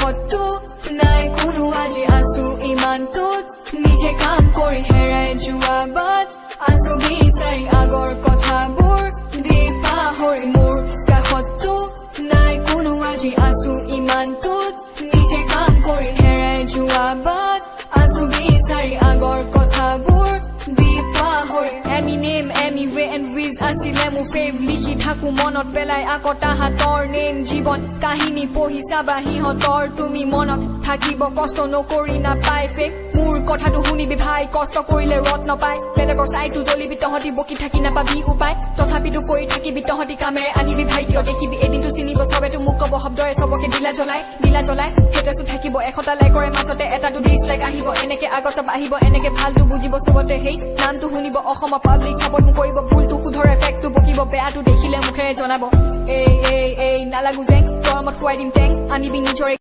কাষতো নাই কোনো আজি আছো ইমানটোত নিজে কাম কৰি হেৰাই যোৱা বাট আছো বিচাৰি আগৰ কথাবোৰ দি পাহৰি মোৰ কাষতো নাই কোনো আজি আছো ইমানটোত নিজে কাম কৰি হেৰাই যোৱা বাট আছো বিচাৰি আগৰ কথাবোৰ দি পাহৰি এমিনেম এমিৱে এণ্ড উইজ আছিলে মোৰ ফেভ লিখি থাকো মনত পেলাই আকৌ তাহাঁতৰ নেম জীৱন কাহিনী পঢ়ি চাবা সিহঁতৰ তুমি মনত থাকিব কষ্ট নকৰি নাপায় ফেক মোৰ কথাটো শুনিবি ভাই কষ্ট কৰিলে ৰদ নাপায় বেলেগৰ চাইটো জ্বলিবি তহঁতি বকি থাকি নাপাবি উপায় তথাপিতো কৰি থাকিবি তহঁতি কামেৰে আনিবি ভাই কিয় দেখিবি এদিনটো চিনিব চবেতো মোক ক'ব শব্দৰে চবকে দিলা জ্বলাই সেইটোৱেতো থাকিব এশটা লাইকৰে মাজতে এটাটো ডিছলাইক আহিব এনেকে আগত চব আহিব এনেকে ভালটো বুজিব চবতে সেই নামটো শুনিব অসমৰ পাব্লিক চাপৰ্ট মোক কৰিব ভুলটো শুধৰে ফেক্টটো বকিব বেয়াটো দেখিলে মুখেৰে জনাব এই নালাগো জেং গৰমত খুৱাই দিম টেং আনিবি নিজৰে